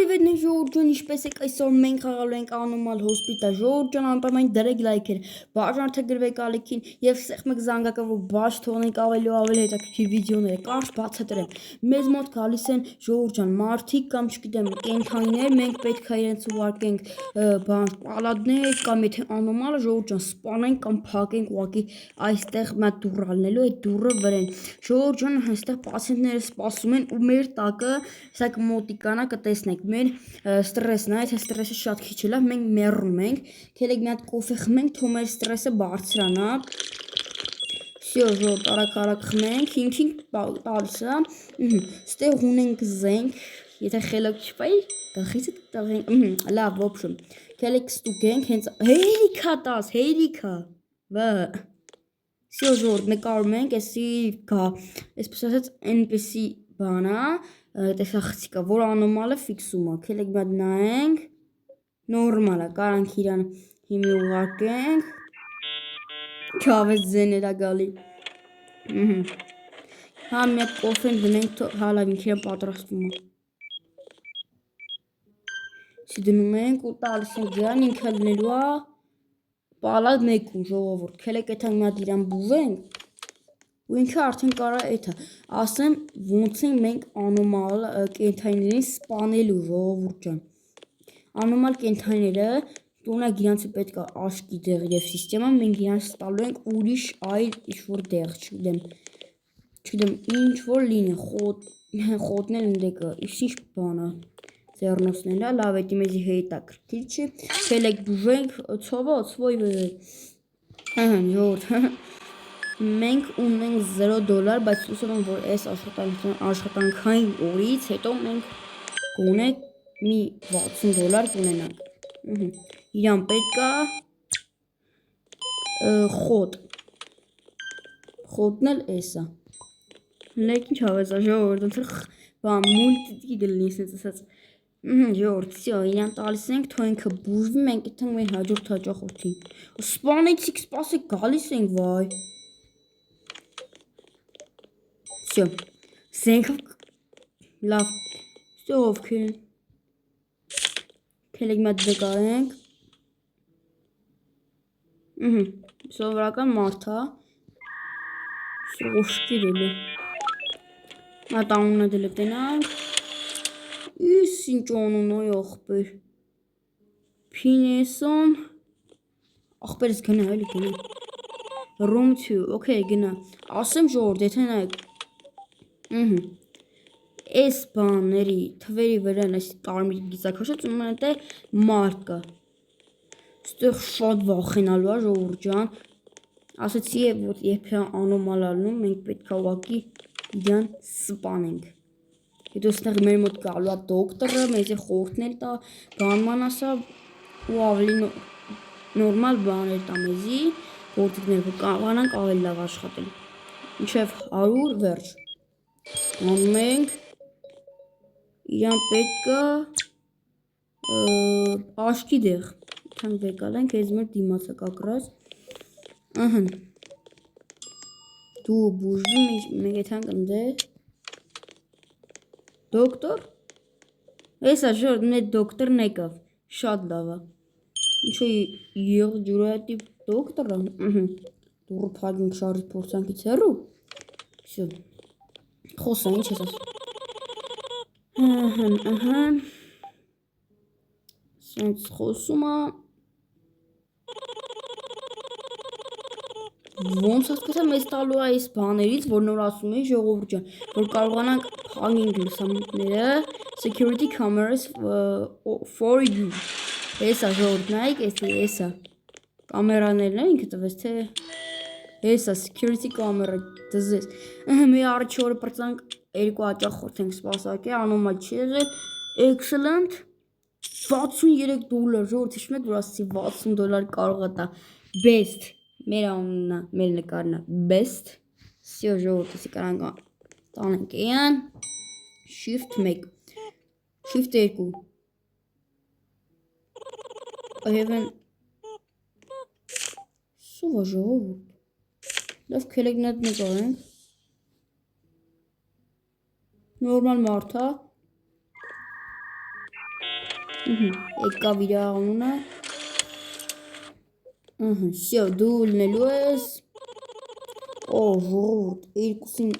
Привет, Ժողովուրդ, ինչպես եք այսօր մենք խաղալու ենք անոմալ հոսպիտալ։ Ժողովուրդ ջան, անպայման դրեք լայքեր, բաժանորդագրվեք ալիքին եւ սեղմեք զանգակը, որ բաց թողնենք ավելի ու ավելի հետաքրքիր վիդեոներ։ Կարճ բացատրեմ։ Մեզ մոտ գալիս են ժողովուրդ ջան, մարդիկ կամ չգիտեմ, կենդանիներ, մենք պետք է իրենց ուղարկենք պալատներ կամ եթե անոմալը ժողովուրդ ջան, սպանենք կամ փակենք ուղակի այստեղ մատ դուռ ալնելու այդ դուռը վրեն։ Ժողովուրդ ջան, այստեղ պացիենտները սպասում են ու մեր տակը սա կմոտիկանա կտեսնենք մեր ստրեսն է, եթե ստրեսը շատ քիչ է, լավ, մենք մեռնում ենք, քելեք մի հատ կոֆե խմենք, թող մեր ստրեսը բարձրանա։ Всё, ժողովուրդ, արագ խմենք, 5 տալիս է, ստեղ ունենք զենք, եթե խելոք չպայի, գլխից տղենք, լավ, в общем, քելեք ստուգենք, հենց հերիքա տաս, հերիքա, վը, всё, ժողովուրդ, նկարում ենք, էսի գա, այսպես ասած, NPC բանա, տեսախցիկա, որ անոմալը ֆիքսում է, քելեք մի հատ նայենք, նորմալ է, կարանք իրան հիմի ուղարկենք, չավես ձեներ է գալի, հա մի հատ կոֆեն դնենք, հա լավ ինք իրան պատրաստվում է, սի դնում ենք ու տալիս ենք դրան, ինքը լինելու է պալատ մեկում ժողովուրդ, քելեք էթան մի հատ իրան բուվենք, ու ինքը արդեն կարա էթա, ասեմ ոնց ենք մենք անոմալ կենդանիներին սպանելու ժողովուրդ ջան, անոմալ կենդանիները տունակ իրանց պետք է աշկի դեղ և սիստեմա, մենք իրանց տալու ենք ուրիշ այլ ինչ-որ դեղ, չգիտեմ, ինչ-որ լինի, խոտնել ընդեկը, ինչ բան է, ձեռնոցնել է, լավ էտի մեզի հետաքրքիր չի, քելեք բուժենք, ցովոյ, ժողովուրդ, մենք ունենք $0, բայց հուսով եմ, որ այս աշխատանքային օրից հետո մենք գոնե մի $60 կունենանք, իրան պետք է խոտն էլ էս է, լեք ինչ հավես է ժողովուրդ, մուլտիկի դլնի սենց ասած, ժողովուրդ, всё, իրան տալիս ենք, թող ինքը բուժվի, մենք եթենք մեր հաջորդ հաճախորդին, սպանեցիք, սպասեք, գալիս ենք, վայ, всё, զենքով, լավ, всё ովքեր են, քելեք մի հատ դկարենք, սովորական մարդ է, սրոշկիր էլի, մատ անունը դել է տենանք, Իս ինչ անուն այ աղբեր, Փինեսոն, աղբերս գնա էլի գնա, Room 2, okay գնա, ասեմ ժողովուրդ, եթե նայեք, այս բանների թվերի վրան այս կարմիր գիծակաշած ու մենտե մարդ կա, ստեղ շատ վախենալու է ժողովուրդ ջան, ասեցի է, որ երբ անոմալ ալնում, մենք պետք է ուղակի իրան սպանենք, հետո ստեղ մեր մոտ գալու է դոկտորը, մեզի խորհուրդներ տա, բանման ասա ու ավելի նորմալ բաներ տա մեզի, գործիքներ, որ կարողանանք ավելի լավ աշխատել, մինչև 100 վերջ, անում ենք, իրան պետք է աշկի դեղ, թանք վեկալ ենք, ես մեր դիմացը կակրած, դու բուժվի, մենք եթանք ընդեղ, դոկտոր, էսա ժորդ մեր դոկտորն եկավ, շատ լավ է, ինչո եղղ ջուրայատիվ դոկտորը, դուրը պագինք շարժի փորձանքից հեռու, всё, խոսա, ինչ ես ասում, սենց խոսում է, ոնց հասկացա մեզ տալու է այս բաներից, որ նոր ասում էի ժողովուրդ ջան, որ կարողանանք փանգենք լուսամուտները, security cameras for you, էսա ժողովուրդ նայեք, էսա, կամերաներն է ինքը տվես, թե, էսա, security camera, դզես, մեր առաջի օրը պրծանք, երկու հաճախորդ ենք սպասակե, անոմալ չի եղել, excellent, $63, ժողովուրդ, հիշում եք, որ ասեցի $60 կարող է տա, best, մեր անուննա, մեր նկարնա, best, всё ժողովուրդ, ասի կարանք տանենք էյան, shift 1, shift 2, այևեն, սովա ժողովուրդ, լավ քելեք նատ նկարենք, նորմալ մարդ է, Եկավ իր անունը։ Всё, դու լնելու ես։ Օ, ժողովուրդ, երկուսին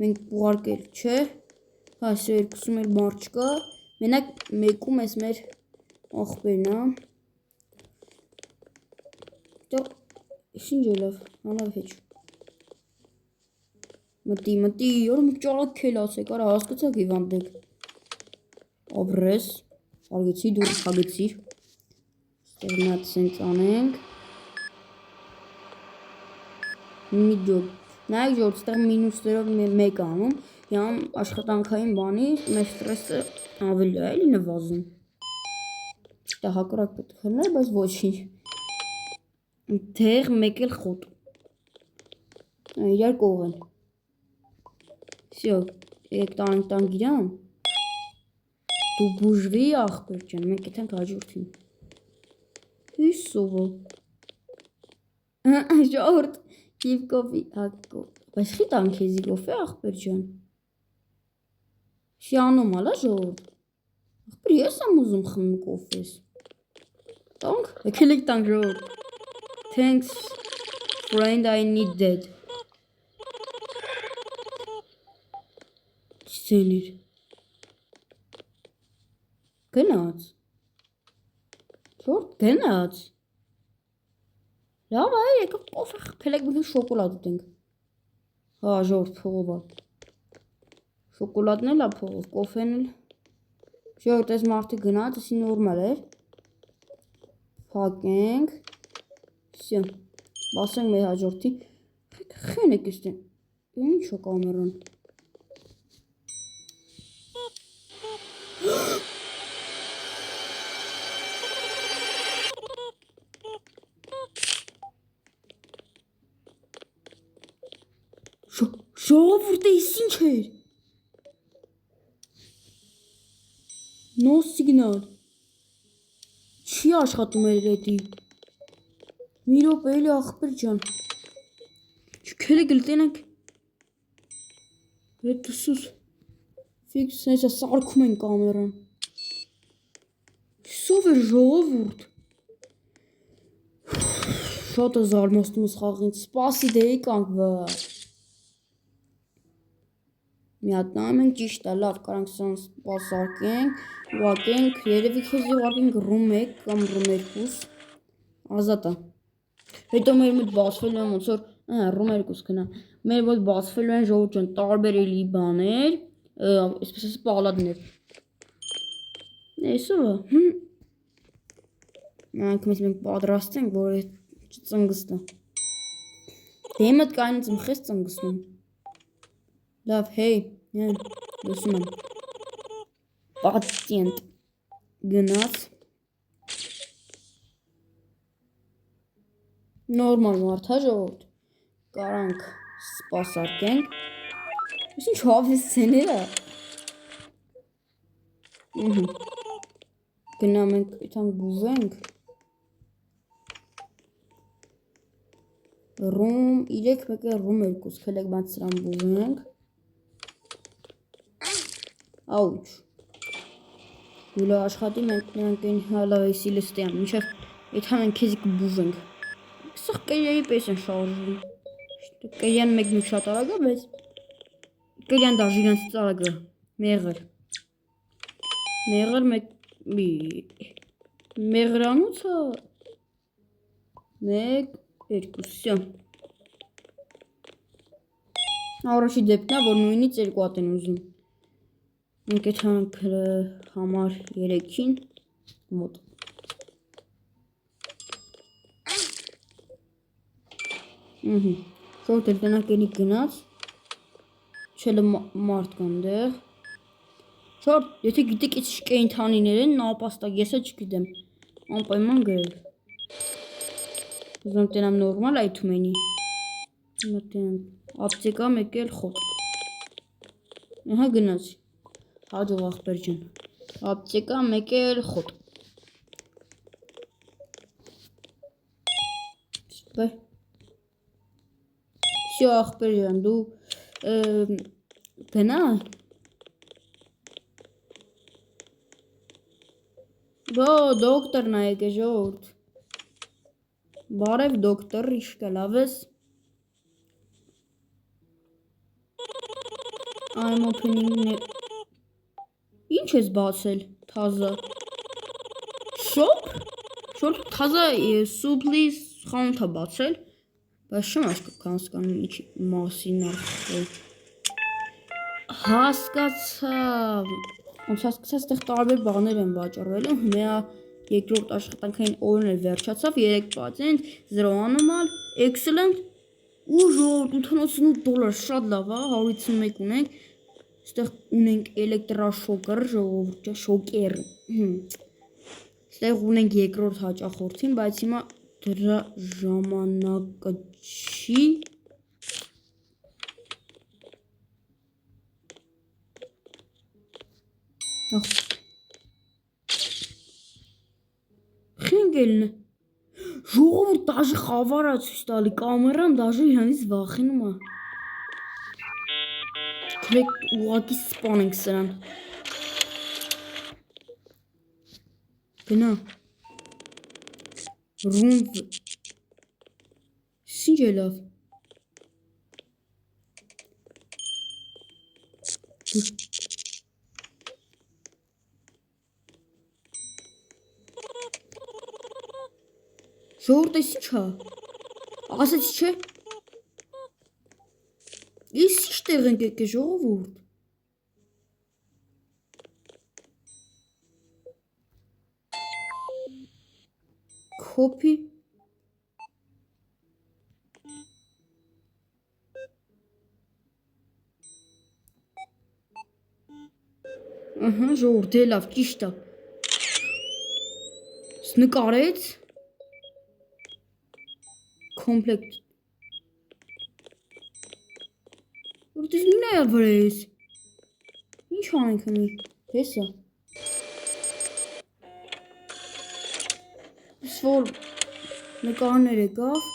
մենք ուղարկել, չէ։ Հա, всё, երկուսում էլ մարդ չկա։ Մենակ մեկում էս մեր ախպերն է։ Դա ինչ է լավ, անավ հեչ։ Մտի, յորում ճարակ քելացեք, արա հասկացաք հիվանդեք։ Ապրես, արգեցի, դուր հագեցիր։ Ստեղնատ սենց անենք։ Մի դոք։ Նայեք ժորդ, ստեղ մինուսներով մեկ անում, յամ աշխատանքային բանի, մեր ստրեսը ավելի է, էլի նվազում։ Դա հակառակ պետք է խլներ, բայց ոչինչ։ Դեղ մեկ էլ խոտ։ Իրար կողեն։ Всё, եկ տանք իրան։ Դու բուժվի ախպեր ջան, մենք եթենք հաջորդին։ Հիսովո։ Ժորդ, և կովի, բայց խի տանք եզի գոֆ է ախպեր ջան։ Շի անոմալ է ժորդ։ Ախպեր ես եմ ուզում խմում կոֆես։ Տանք, եկել եք տանք ժորդ։ Thanks, friend, I need that. Չցենիր։ Գնաց։ Ժորդ, գնաց։ Լավ այ, եկավ կոֆե խփել եք մենք շոկոլադ ուտենք։ Հա, ժորդ, փողով է։ Շոկոլադն էլ է փողով, կոֆեն էլ։ Ժորդ, այս մարդը գնաց, ասի նորմալ էր։ Փակենք։ Всё։ Բասենք մեր հաջորդի։ Խեն եք իստեն։ Ինչ է կամերան։ Ժողովուրդ էս ինչ էր։ No signal։ Չի աշխատում էր էդի։ Մի րոպե էլի ախպեր ջան։ Չքել եք լտենանք։ Հետուսուս։ Ֆիքս հեսա սարքում են կամերան։ Սով էր ժողովուրդ։ Շատ է զարմացնում ես խաղին, սպասի դե եկանք վա։ Մի հատ նայում ենք ճիշտ է, լավ, կարանք սան սպասարկենք, ուղարկենք, երևի քեզի ուղարկենք ռում 1 կամ ռում 2, ազատ է։ Հետո մեր մոտ բացվելու են ոնց որ, ռում 2 գնա, մեր մոտ բացվելու են ժողովուրդ ջան տարբեր էլի բաներ, այսպես ասած պալադներ։ Էսով է։ Մենք պատրաստենք, որ ծնգստը։ Դե մոտ կայնից մխես ծնգստում։ Լավ, հեյ, լսում եմ։ Պատիենտ գնաց։ Նորմալ մարդ հա ժողովուրդ։ Կարանք սպասարկենք։ Ես ինչ հավես սեներ է։ Գնամ ենք իթանք բուվենք։ Ռում 3 մեկ է ռում 2 քելեք բանց սրան բուվենք։ Աուչ։ Ուլա աշխատի մենք են հալավ էսի լստյան, մինչև եթա մենք քեզի կբուվենք։ Սաղ կերյայի պես են շարժում։ Կերյան մեկ շատ արագ է, բայց կերյան դաժ իրանց արագ է, մեղր։ Մեղր մեկ մեղրանուց է։ Մեկ, երկուս, всё։ Առաջի դեպքն է, որ նույնից երկու հատ են ուզում։ Մենք եթանք համար 3-ին մոտ։ Շորտ էլ տնակ էլի գնաց, չելը մարդ կան դեղ։ Շորտ, եթե գիտեք ես կենդանիներ են, նապաստակ, ես է չգիտեմ, անպայման գրել։ Ուզում տենամ նորմալ այթում ենի։ Ապտեկա մեկ էլ խոտ։ Ահա գնաց, հաջող ախպեր ջան։ Ապտեկա մեկ էլ խոտ։ Всё ախպեր ջան, դու գնա։ Բո դոկտորն է եկե ժողովուրդ։ Բարև դոկտոր, ինչ կա լավ ես։ I'm opening Ինչ ես բացել թազա։ Շոփ։ Շոփ թազա սուպլիս խանութ է բացել։ Բայց չեմ հասկանում ինչ մասին է։ Հասկացա։ Ոնց հասկացա, այստեղ տարբեր բաներ են վաճառվելու։ Մեա երկրորդ աշխատանքային օրն էլ վերջացավ, 3 պատենտ, 0 anomal, excellent։ Ու $88, շատ լավ է, 151 ունենք։ Այստեղ ունենք էլեկտրաշոկեր, ժողովուրդ, շոկեր։ Այստեղ ունենք երկրորդ հաճախորդին, բայց հիմա դրա ժամանակը չի։ Խինգելն է։ Ժողովուրդ դաժե խավարա ցույց տալի, կամերան դաժե իրանից վախենում է։ Քրեք ուղակի սպանենք սրան։ Գնա։ Ռումվ։ Ինչ է լավ։ Ժողովուրդ էս ինչ է։ Ասեցի չէ։ Ես ինչ տեղ ենք եկե ժողովուրդ։ Copy Ահա ժողովուրդ դե լավ ճիշտ է։ Նկարեց Complete Որտես մի նայա վրա ես։ Ինչ անենք հնի։ Հեսա։ Սվոր նկարներ եկավ։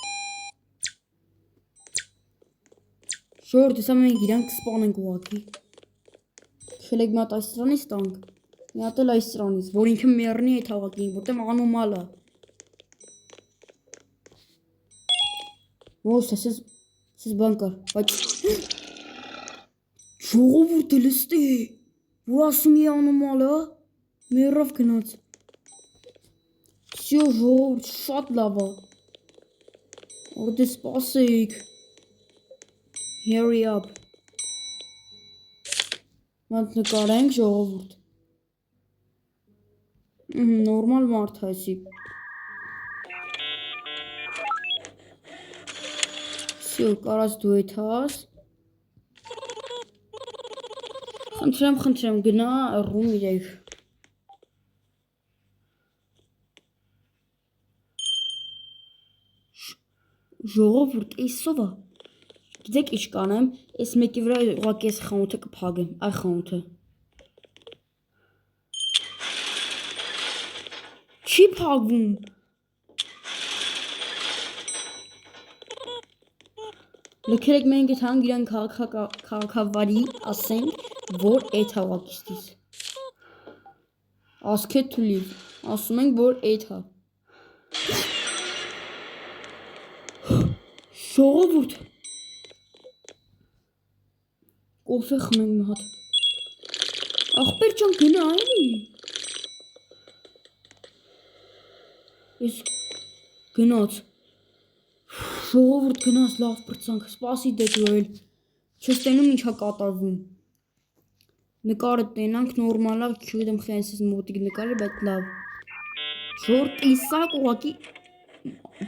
Ժողովուրդ հեսա մենք իրանք կսպանենք ուղակի։ Քելեք մի հատ այս սրանից տանք։ Մի հատ էլ այս սրանից, որ ինքը մեռնի այդ հավաքին, որտեղ անոմալ է։ Ոնց էս բան կար, բայց ժողովուրդը լստի, որ ասում է անոմալ է, մեռավ գնաց։ Всё ժողովուրդ շատ լավ է։ Որտե սպասեք։ Hurry up։ Ոնց նկարենք ժողովուրդ։ Նորմալ մարդ է էսի։ Всё, կարաս դու էդ հաս։ Խնդրեմ, գնա ռում իրեք։ Ժողովուրդ, էսով է։ Գիտեք ինչ կանեմ, այս մեկի վրա ուղղակի այս խանութը կփակեմ, այ խանութը։ Չի փակվում։ Լքերեք մենք այդ հանգ իրան քաղաքավարի ասենք, որ այդ հավաքիստից։ Ask it to leave։ Ասում ենք, որ այդ հա։ Ժողովուրդ։ Կոֆե խմենք մի հատ։ Ախպեր ջան գնա այլի։ Ես գնաց։ Ժողովուրդ գնաց լավ բրցանք, սպասի դե դու էլ։ Չես տենում ինչա կատարվում։ Նկարը տենանք նորմալ է, չգիտեմ խենց ես մոտիկ նկարը, բայց լավ։ Ժողովուրդ իսակ ուղակի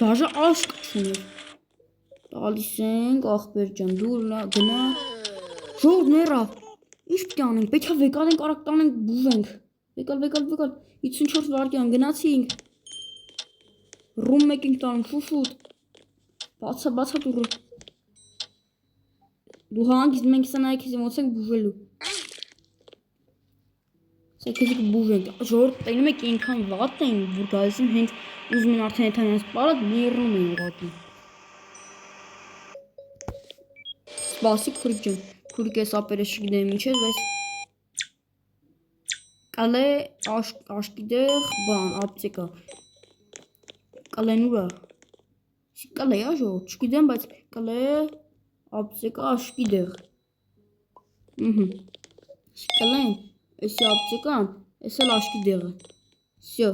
դաժե աշկ չուներ։ Տալիս ենք, ախպեր ջան, դու գնա։ Ժողովուրդ մեռավ։ Ինչ պետք է անենք, պետք է վեկալ ենք, արագ տանենք, բուժենք։ Վեկալ, 54 վայրկյան գնացինք։ Ռում մեկ ենք տանում, շուշուտ։ Բացա դուրը։ Դու հանգիստ մենք սա նայեք ես ոնց ենք բուժելու։ Սա քեզ կբուժենք։ Ժողովուրդ տենում եք ինքան վատ են, որ գալիս են հենց ուզում են արդեն այդ հանած պարատ մեռնում են ուղղակի։ Սպասի քուրիկ ջան, քուրիկ էս ապերը չգիտեմ ինչ է, բայց Կալե աշկի դեղ բան ապտեկա կալեն ուրա կալե աժողովուրդ չգիտեմ բայց կալե ապտեկա աշկի դեղ կալեն էսի ապտեկան էս էլ աշկի դեղը всё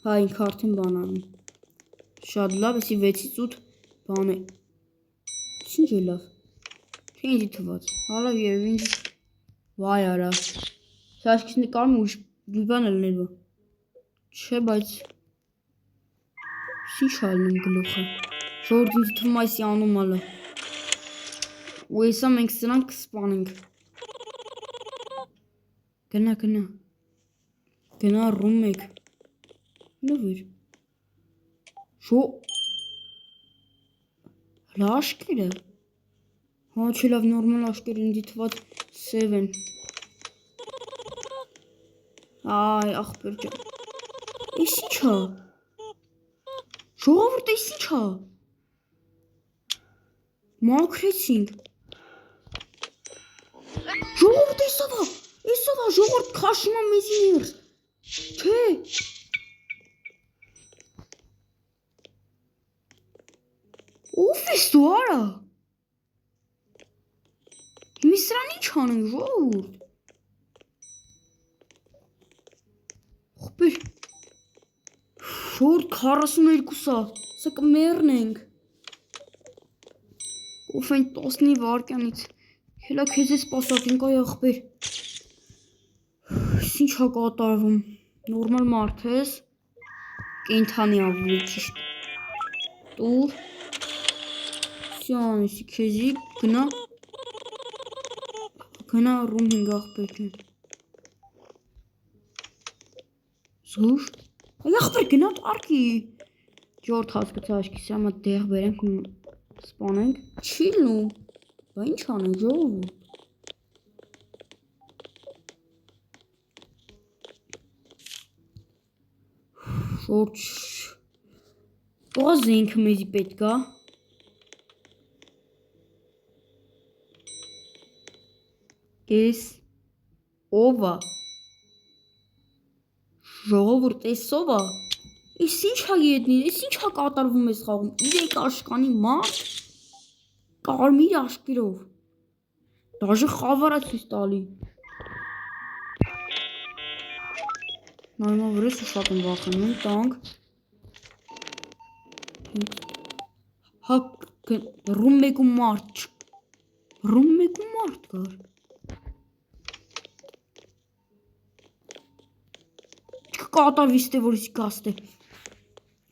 հայ ինքը արդեն բան անում շատ լավ էսի 6-ից 8 բան է ինչ է լավ թե ինձի թված հալա երևի ինձ վայ արա սա աշկից նկարում ուրիշ բան էլ ներվա չէ բայց ինչ ալնում գլուխը ժողովուրդ ինձ թվում այսի անոմալը ու հեսա մենք սրանք կսպանենք գնա ռում մեկ նվիր շո հլա աշկերը հա չէ լավ նորմալ աշկեր ինձի թված 7 այ ախպեր ջան էս ինչա ժողովուրդ էս ինչա մաքրեցինք ժողովուրդ էսա վա ժողովուրդ քաշում եմ մեզի ներս չէ ով ես դու արա հիմի սրան ինչ անենք ժողովուրդ խպեր ժողովուրդ 42-ա սա կմեռնենք ով են 10 վարկյանից հելա քեզ է սպասակենք այ ախպեր ինչ կատարվում նորմալ մարդ ես կենթանի ավելի ճիշտ տուր սյանսի քեզի գնա ռում 5 ախպեր ջան զուր այ ախպեր գնա տարկի ժորդ հասկացա աշկիս համա դեղ բերենք սպանենք չի լնում բա ինչ անենք ժողովուրդ շորջ ողա զենքը մեզի պետք է Էս ովա ժողովուրդ էս ովա էս ինչա ետնի էս ինչա կատարվում էս խաղում 3 աշկանի մարդ կարմիր աշկերով դաժե խավարա ցույց տալի նայմա վրես ու շատ եմ վախենում տանք հա ռում մեկու մարդ կար կատարվի ստե որ իսի գաստ է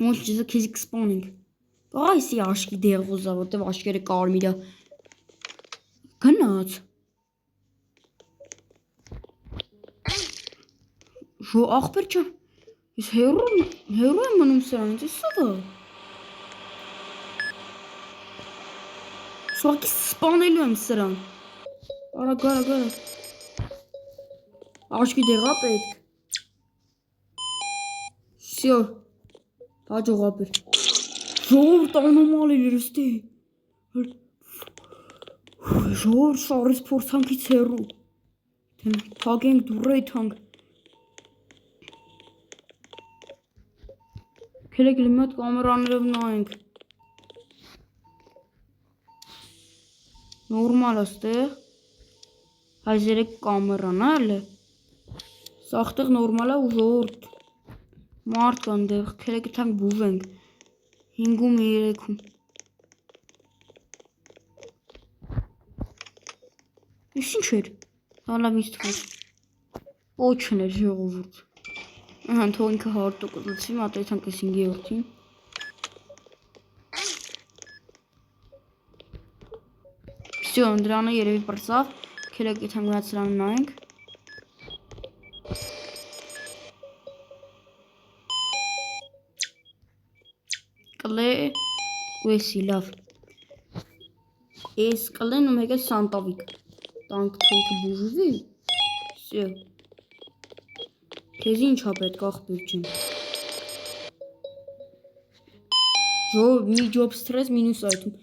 ոնց ճեզը քեզի կսպանենք աղա իսի աշկի դեղոզա որտև աշկերը կարմիրա գնաց ժո ախպեր ջան ես հերու եմ մնում սրանից էսա դա սուակի սպանելու եմ սրան արա գարա աշկի դեղա պետք Всё, հաջող ապեր ժողովուրդ անոմալ էր ստե ժողովուրդ շարից փորձանքից հեռու թագենք դուրեի թանք քերեք մի հատ կամերաներով նայենք նորմալ է ստեղ այս 3 կամերան էլ է սաղտեղ նորմալ է ու ժողովուրդ մարդ կան դեղ քերեք թանք բուվենք 5-ում 3-ում Ես ինչ էր հալավ ինձ թվեց պոչն էր ժողովուրդ ահա թող ինքը 100% լցվի մատայթանք ես 5-ին Всё, դրանը երևի պրծավ քերեք թանք գնաց սրան նայենք Կլե ու էսի լավ Էս կլեն ու մեկ էլ սանտավիկ Տանք թույքը բուժվի Всё Քեզի ինչա պետք ախպեր ջան Ժո մի ջոբ ստրես մինուս այդում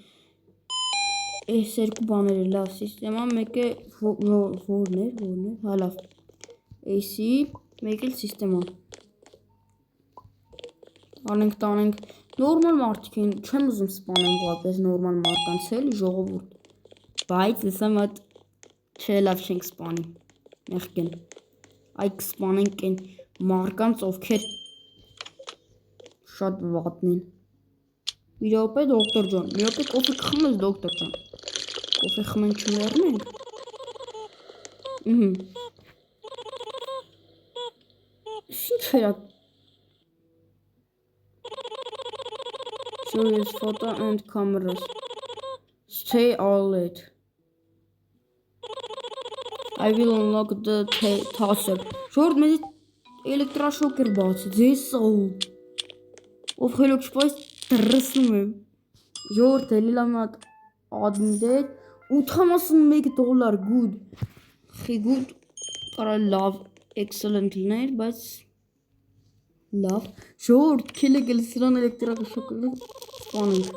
Այս երկու բաները լավ սիստեմա, մեկը որն էր, հա լավ։ Էսի, մեկ էլ սիստեմա։ Տանենք, նորմալ մարդիկ են, չեմ ուզում սպանեմ պես նորմալ մարկանց էլի ժողովուրդ։ Բայց եսա մատ չէ լավ չենք սպանի, մեղքեն։ Այ կսպանենք են մարկանց, ովքեր շատ վատն են։ Մի րոպե դոկտոր ջան, մի րոպե կոֆե կխմես դոկտոր ջան։ Կոֆե խմենք չմեռնենք։ Ինչ էր։ Serious photo and cameras. Stay all late. I will unlock the taser. Շորդ մեզ էլեկտրաշոկեր բացեց, ես սաղու։ Ով խելոք շպայս տրսնում եմ։ Ժորդ էլի լավ մատ admin-դեր, $81 good։ Խի good, կարա լավ, excellent լիներ, բայց լավ։ Ժորդ, քելեք էլ սրան էլեկտրաշոկերը սպանենք։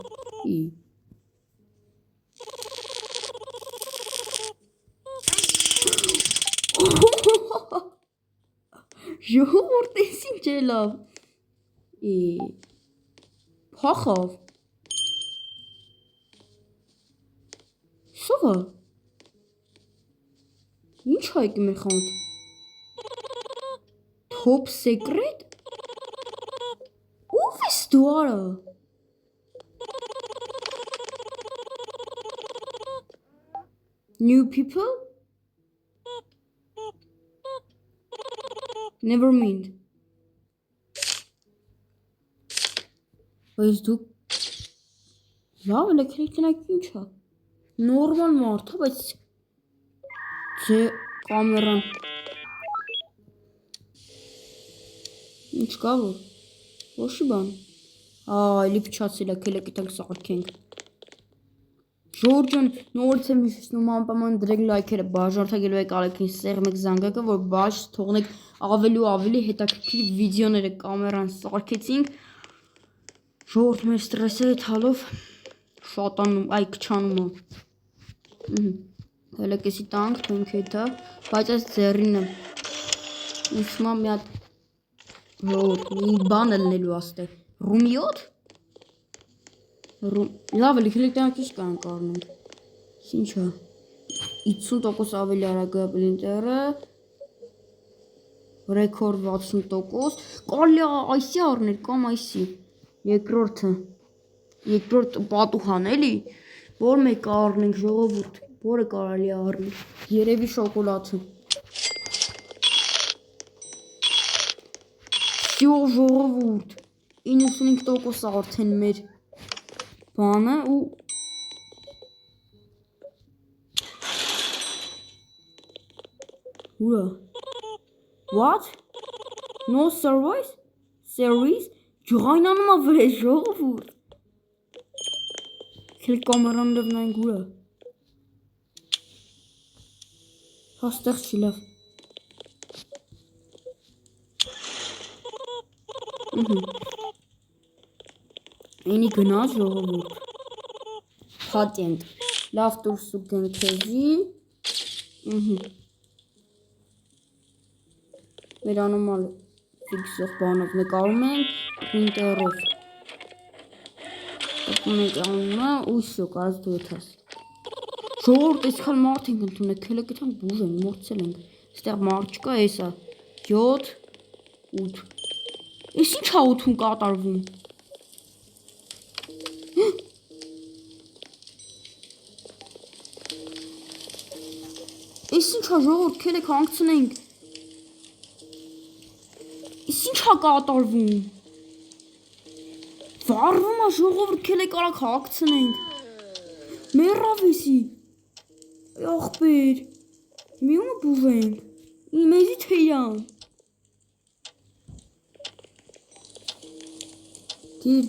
Ժողովուրդ էս ինչ է լավ։ Փախավ։ Շողը։ Ինչ հայկ մեր խանութ։ Top secret։ Ով ես դու արա։ New people? Never mind. Բայց դու լավ էլեկտրիկ տնակ ինչ է։ Նորմալ մարդ է, բայց ձե կամերան։ Ինչ կա որ։ Ոչի բան։ Այլի փչացել է, քելեք իթանք սաղքենք։ Ժորջան, նորից եմ հիշեցնում անպայման դրեք լայքերը, բաժանորդագելու եք ալեքին սեղմեք զանգակը, որ բաց թողնեք ավելի ու ավելի հետաքրքիր վիդեոները կամերան սարքեցինք։ Ժողովուրդ մեր ստրեսերը թալով շատանում, այ քչանում է։ Հելեք էսի տանք, թույնք հետա, բայց այս ձեռին եմ։ Ուսմա մի հատ ժողովուրդ, մի բան ելնելու աստեղ։ Ռումիոտ։ Լավ էլի քելեք տանք ինչ կանք առնենք։ Ինչ է։ 50% ավելի արագ է պրինտերը։ Ռեկորդ 60%։ Կարելի է այսի առնել կամ այսի։ Երկրորդ պատուհան էլի, որ մեկ առնենք ժողովուրդ, որը կարելի է առնել։ Երևի շոկոլադը։ Всё ժողովուրդ 95% արդեն մեր բանը ու Ուրա What? No service? Service? Ջղայնանում է վեր ժողովուրդ։ Քել կամերան դվնային գուրը։ Հաստեղ չի լավ։ Ինի գնաց ժողովուրդ։ Patent։ Լավ դուրս ու գնքեզի։ Մեր անոմալ ֆիքսող բանով նկարում ենք պրինտերով։ Մենք անունը ու շո կարած դու եթաս։ Ժողորդ այսքան մարդ ենք ընդունեք, քելեք եթանք բուժ են, մորցել ենք։ Ստեղ մարդ չկա, էսա 7, 8։ Ես ինչ հա 8-ում կատարվում։ Ես ինչ հա ժողորդ, քելեք հանգցնենք։ Ես ինչ հա կատարվում։ Վարվում է ժողովուրդ քելեք արագ հագցնենք։ Մեռավ էսի։ Ախպեր։ Մի ումը բուժենք։ Մեզի թեյան։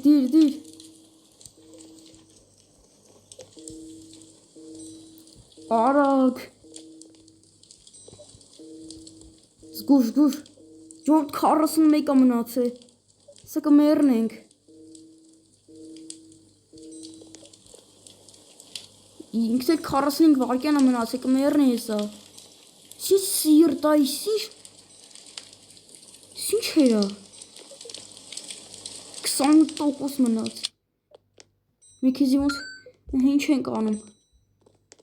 Դիր։ Արագ։ Զգուշ։ Ժողովուրդ 41-ը մնացել։ Սա կմեռնենք։ ինքս էլ 45 վայրկյան է մնաց, կմեռնի հեսա։ Չի սիրտ այս ինչ էր։ 20% մնաց։ Մենք քեզի ոնց ինչ ենք անում։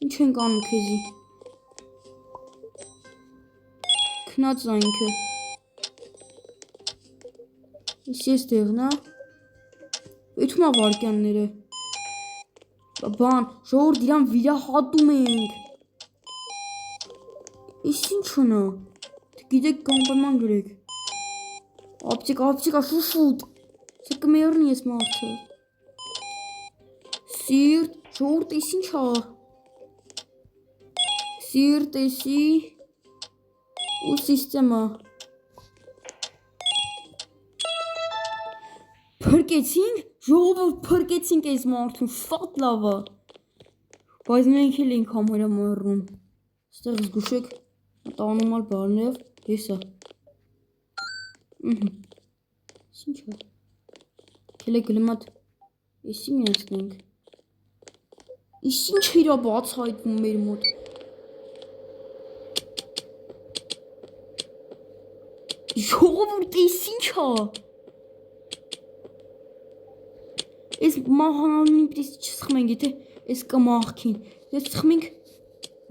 Ինչ ենք անում քեզի։ Քնած այնքը։ Ես տեղնա։ Պետք է վարկյանները։ Բան, ժողովուրդ իրան վիրահատում ենք։ Ის ինչն է։ Գիտեք կամպայման գրեք։ Ապտիկա շուշուտ։ Սա կմեռնի ես մարդը։ Սիրտ, ժողովուրդ ის ինչ է։ Սիրտ էսի ու սիստեմա։ Փրկեցինք, ժողովուրդ փրկեցինք այս մարդուն, շատ լավ է։ Բայց մենք էլ ենք համարյա մեռնում։ Ստեղ զգուշեք, տանումալ բարնև, հեսա։ Ինչ է։ Քելե գլմատ, եսի միացնենք։ Ის ինչ իրա բացահայտվում մեր մոտ։ Ժողովուրդ ის ինչ է։ Այս մահանալին պիտի չսխմենք, եթե այս կմահքին։ Ես սխմենք,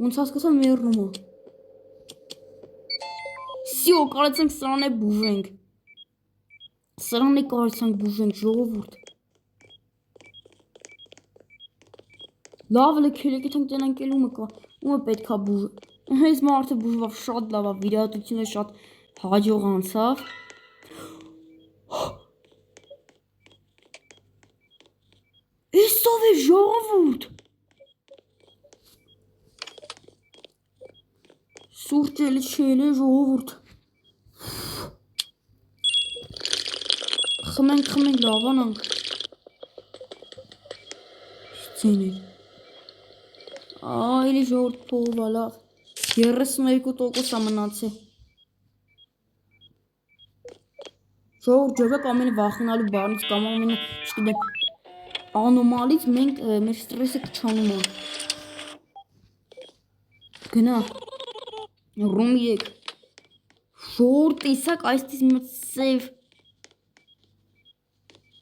ոնց հասկացա մեռնում է։ Սիո, կարեցանք սրան է բուժենք։ Սրան է կարեցանք բուժենք, ժողովուրդ։ Լավ լքելեք, եթե տնանք էլ ումը կա, ումը պետք է բուժ։ Այս մարդը բուժվավ շատ լավ է, վիրահատությունը շատ հաջող անցավ։ Էսով է ժողովուրդ։ Սուրճ էլի չել է ժողովուրդ։ Խմենք լավանանք։ Ցեներ։ Այլի ժողովուրդ փողվա լավ։ 32% է մնացել։ Ժողովուրդ ջովեք ամենը վախենալու բանից կամ ամենը, չգիտեմ, անոմալից մենք մեր ստրեսը կչանում է։ Գնա։ Ռում 3։ Ժողովուրդ տեսակ այստից մի սև։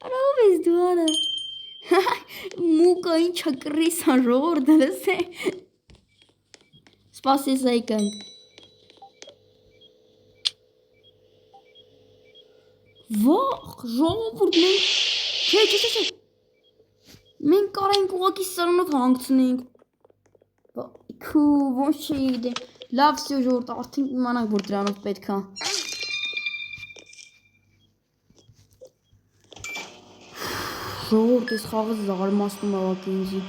Արավ ես դու արա։ Մուկա ինչա կռիսա ժողովուրդ լսե։ Սպասես այկանք։ Վախ, ժողովուրդ մենք։ Չէ։ Մենք կարենք ուղակի սրանով հանգցնենք։ Քու ոնց չի գիտեմ։ Լավ սյո ժողովուրդ արդեն իմանանք որ դրանով պետք է։ Ժողովուրդ ես խաղը զարմացնում է ինձի։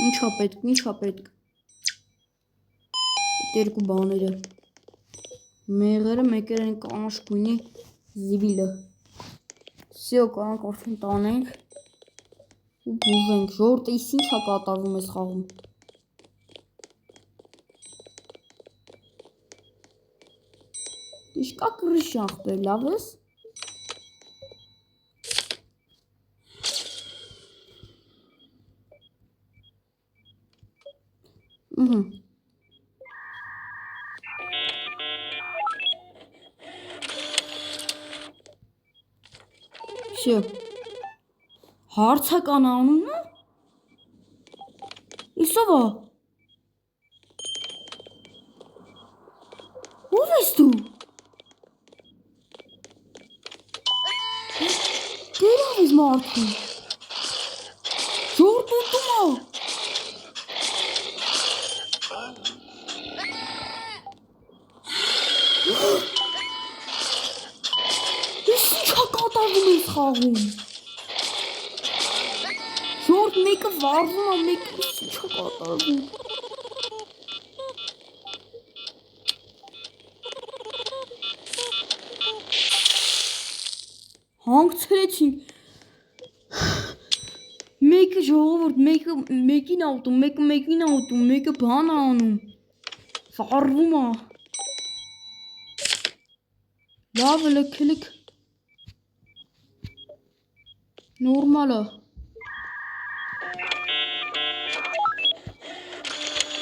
Ինչա պետք։ Երկու բաները։ Մեղերը մեկեր են կանաչ գույնի զիվիլը։ Սյո կանք արդեն տանենք ու բուժենք։ Ժողովուրդ ის ինչա կատարվում այս խաղում։ Իշկա կռիշ ախպեր, լավ ես։ Всё. Հարցական անունը։ Իսով է։ Ո՞վ ես դու։ Դերավ ես մարդուն։ Ժողովուրդ ուտում է։ Կատարվում է խաղում։ Ժողովուրդ մեկը վառվում է, մեկը ինչ կատարվում։ Հանգցրեցինք։ Մեկը ժողովուրդ, մեկին է ուտում, մեկը բան է անում։ Վառվում է։ Լավ է լքելիք նորմալ է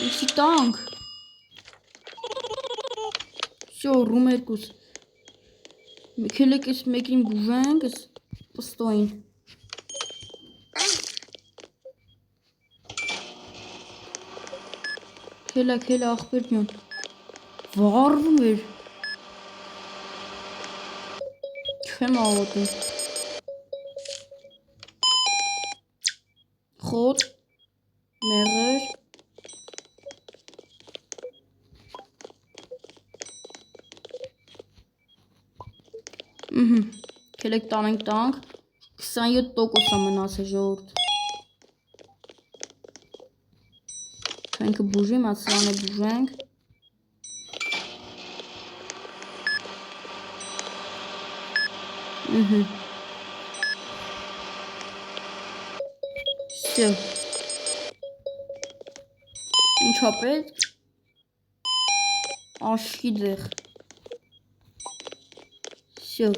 Եսի տանք Всё, ռում երկուս Քելեք ես մեկին բուժենք ես պստոյին Քելա աղբերնյոն Վարվում էր Չեմ աղոտում Խոտ Մեղր Քելեք տանենք տանք 27% է մնացել ժողովուրդ Քանքը բուժիմ, ասրանը բուժենք Всё Ինչա պետք Աշկի դեղ Всё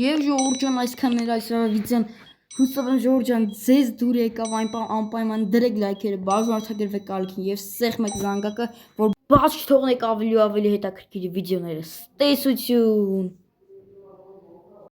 Եվ ժողովուրդ ջան այսքան էր այսօրվա վիդեոն Հուսով եմ ժողովուրդ ջան ձեզ դուր եկավ անպայման դրեք լայքերը բաժանորդագրվեք ալիքին եւ սեղմեք զանգակը որ բաց չթողնեք ավելի ու ավելի հետաքրքիր վիդեոները Տեսություն